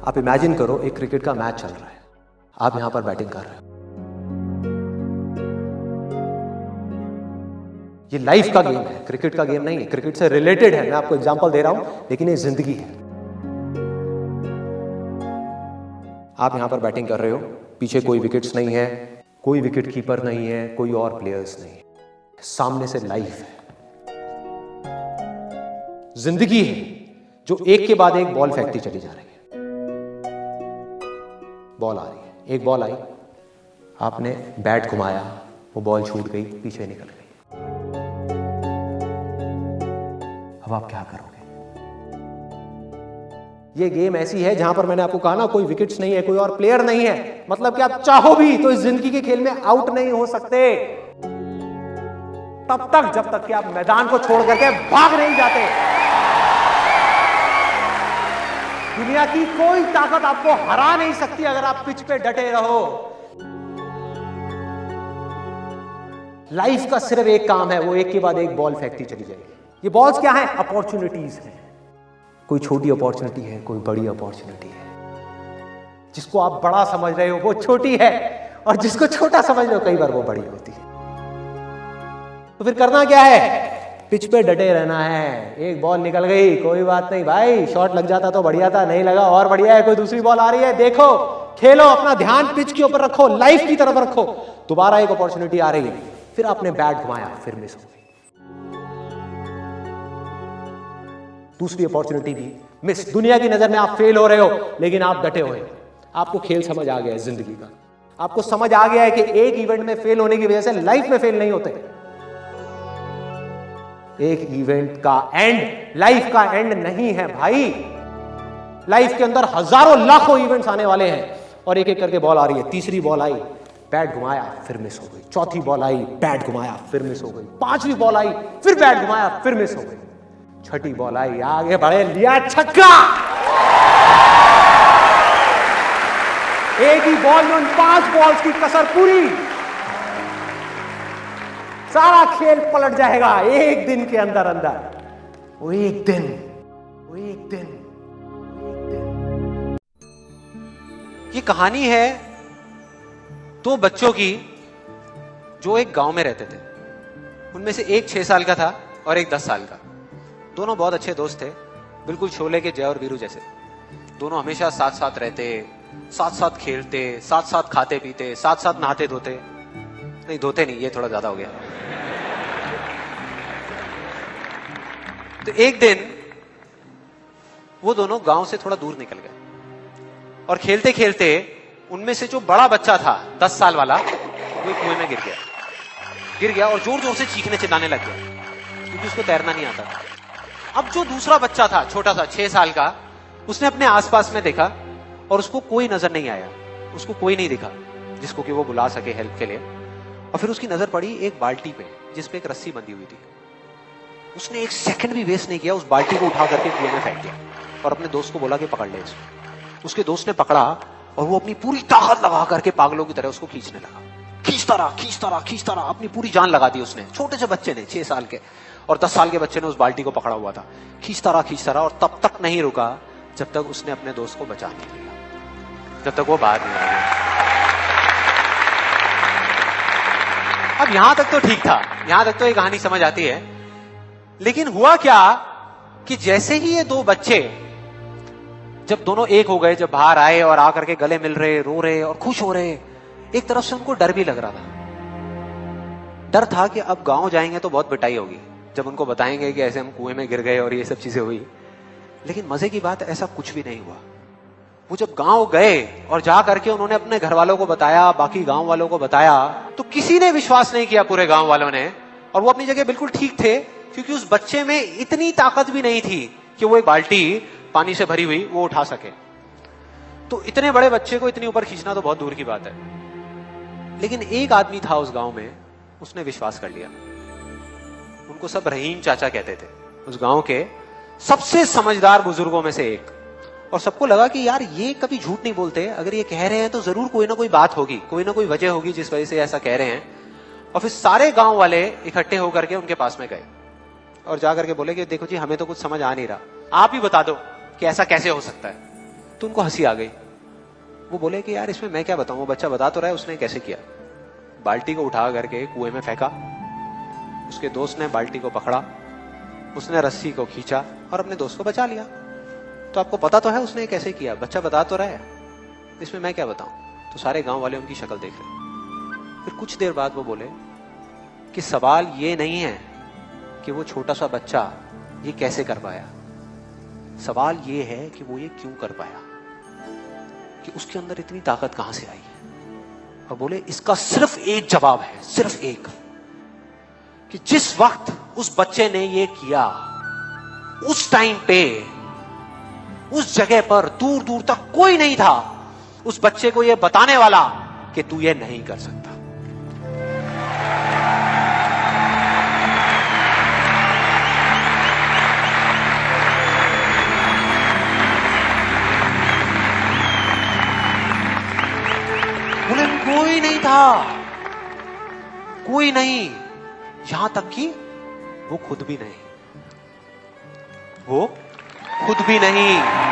आप इमेजिन करो एक क्रिकेट का मैच चल रहा है, आप यहां पर बैटिंग कर रहे हो। ये लाइफ का गेम है, क्रिकेट का गेम नहीं है, क्रिकेट से रिलेटेड है। मैं आपको एग्जांपल दे रहा हूं, लेकिन ये जिंदगी है। आप यहां पर बैटिंग कर रहे हो, पीछे कोई विकेट्स नहीं है, कोई विकेट कीपर नहीं है, कोई और प्लेयर्स नहीं है, सामने से लाइफ है, जिंदगी है जो एक के बाद एक बॉल फेंकती चली जा रही है। बॉल आ रही है, एक बॉल आई, आपने बैट घुमाया, वो बॉल छूट गई, पीछे निकल गई। अब आप क्या करोगे? ये गेम ऐसी है जहां पर मैंने आपको कहा ना, कोई विकेट्स नहीं है, कोई और प्लेयर नहीं है, मतलब कि आप चाहो भी तो इस जिंदगी के खेल में आउट नहीं हो सकते तब तक जब तक कि आप मैदान को छोड़ करके भाग नहीं जाते। दुनिया की कोई ताकत आपको हरा नहीं सकती अगर आप पिच पे डटे रहो। लाइफ का सिर्फ एक काम है, वो एक के बाद एक बॉल फेंकती चली जाएगी। ये बॉल्स क्या है? अपॉर्चुनिटीज हैं। कोई छोटी अपॉर्चुनिटी है, कोई बड़ी अपॉर्चुनिटी है। जिसको आप बड़ा समझ रहे हो वो छोटी है, और जिसको छोटा समझ रहे हो कई बार वो बड़ी होती है। तो फिर करना क्या है? पिच पे डटे रहना है। एक बॉल निकल गई, कोई बात नहीं भाई, शॉट लग जाता तो बढ़िया था, नहीं लगा और बढ़िया है, कोई दूसरी बॉल आ रही है, देखो, खेलो, अपना ध्यान पिच के ऊपर रखो, लाइफ की तरफ रखो। दोबारा एक अपॉर्चुनिटी आ रही है, फिर आपने बैट घुमाया, फिर मिस हो गई, दूसरी अपॉर्चुनिटी भी मिस। दुनिया की नजर में आप फेल हो रहे हो, लेकिन आप डटे हुए, आपको खेल समझ आ गया है जिंदगी का। आपको समझ आ गया है कि एक इवेंट में फेल होने की वजह से लाइफ में फेल नहीं होते। एक इवेंट का एंड लाइफ का एंड नहीं है भाई। लाइफ के अंदर हजारों लाखों इवेंट्स आने वाले हैं, और एक एक करके बॉल आ रही है। तीसरी बॉल आई, बैट घुमाया, फिर मिस हो गई। चौथी बॉल आई, बैट घुमाया, फिर मिस हो गई। पांचवी बॉल आई, फिर बैट घुमाया, फिर मिस हो गई। छठी बॉल आई, आगे बढ़े, लिया छक्का। एक ही बॉल में उन 5 बॉल्स की कसर पूरी, सारा खेल पलट जाएगा एक दिन के अंदर अंदर। वो एक दिन, वो एक दिन, वो एक दिन। ये कहानी है 2 बच्चों की जो एक गांव में रहते थे। उनमें से एक 6 साल का था और एक 10 साल का। दोनों बहुत अच्छे दोस्त थे, बिल्कुल शोले के जय और वीरू जैसे। दोनों हमेशा साथ साथ रहते, साथ साथ खेलते, साथ साथ खाते पीते, साथ साथ नहाते धोते, नहीं धोते नहीं, ये थोड़ा ज्यादा हो गया। तो एक दिन वो दोनों गांव से थोड़ा दूर निकल गए, और खेलते खेलते उनमें से जो बड़ा बच्चा था 10 साल वाला, वो कुएं में गिर गया और जोर जोर से चीखने चिल्लाने लग गया, क्योंकि उसको तैरना नहीं आता था। अब जो दूसरा बच्चा था, छोटा सा 6 साल का, उसने अपने आसपास में देखा और उसको कोई नजर नहीं आया, उसको कोई नहीं दिखा जिसको कि वो बुला सके हेल्प के लिए। और फिर उसकी नजर पड़ी एक बाल्टी पे, जिसपे एक रस्सी बंधी हुई थी। उसने 1 सेकंड भी वेस्ट नहीं किया, उस बाल्टी को उठा करके कुएं में फेंक दिया और अपने दोस्त को बोला कि पकड़ ले इसको। उसके दोस्त ने पकड़ा और वो अपनी पूरी ताकत लगा करके पागलों की तरह उसको खींचने लगा। खींचता रहा, अपनी पूरी जान लगा दी उसने। छोटे से बच्चे ने, 6 साल के और 10 साल के बच्चे ने उस बाल्टी को पकड़ा हुआ था। खींचता रहा और तब तक नहीं रुका जब तक उसने अपने दोस्त को बचा नहीं लिया, जब तक वो बाहर नहीं आया। अब यहां तक तो ठीक था, यहां तक तो ये कहानी समझ आती है। लेकिन हुआ क्या कि जैसे ही ये 2 बच्चे, जब दोनों एक हो गए, जब बाहर आए और आकर के गले मिल रहे, रो रहे और खुश हो रहे, एक तरफ से उनको डर भी लग रहा था। डर था कि अब गांव जाएंगे तो बहुत पिटाई होगी जब उनको बताएंगे कि ऐसे हम कुएं में गिर गए और ये सब चीजें हुई। लेकिन मजे की बात, ऐसा कुछ भी नहीं हुआ। वो जब गांव गए और जा करके उन्होंने अपने घर वालों को बताया, बाकी गांव वालों को बताया, तो किसी ने विश्वास नहीं किया, पूरे गांव वालों ने। और वो अपनी जगह बिल्कुल ठीक थे, क्योंकि उस बच्चे में इतनी ताकत भी नहीं थी कि वो एक बाल्टी पानी से भरी हुई वो उठा सके। तो इतने बड़े बच्चे को इतनी ऊपर खींचना तो बहुत दूर की बात है। लेकिन एक आदमी था उस गांव में, उसने विश्वास कर लिया। उनको सब रहीम चाचा कहते थे, उस गांव के सबसे समझदार बुजुर्गों में से एक। और सबको लगा कि यार ये कभी झूठ नहीं बोलते, अगर ये कह रहे हैं तो जरूर कोई ना कोई बात होगी, कोई ना कोई वजह होगी जिस वजह से ऐसा कह रहे हैं। और फिर सारे गांव वाले इकट्ठे होकर के उनके पास में गए और जाकर के बोले कि देखो जी, हमें तो कुछ समझ आ नहीं रहा, आप ही बता दो कि ऐसा कैसे हो सकता है। तो उनको हंसी आ गई। वो बोले कि यार इसमें मैं क्या बताऊं, वो बच्चा बता तो रहा है उसने कैसे किया। बाल्टी को उठा करके कुएं में फेंका, उसके दोस्त ने बाल्टी को पकड़ा, उसने रस्सी को खींचा और अपने दोस्त को बचा लिया। तो आपको पता तो है उसने कैसे किया, बच्चा बता तो रहा है, इसमें मैं क्या बताऊं। तो सारे गांव वाले उनकी शक्ल देख रहे। फिर कुछ देर बाद वो बोले कि सवाल ये नहीं है कि वो छोटा सा बच्चा ये कैसे कर पाया, सवाल ये है कि वो ये क्यों कर पाया, कि उसके अंदर इतनी ताकत कहां से आई। और बोले इसका सिर्फ एक जवाब है, सिर्फ एक, कि जिस वक्त उस बच्चे ने ये किया उस टाइम पे उस जगह पर दूर दूर तक कोई नहीं था उस बच्चे को ये बताने वाला कि तू ये नहीं कर सकता। बोले कोई नहीं था, कोई नहीं, यहां तक कि वो खुद भी नहीं, वो खुद भी नहीं।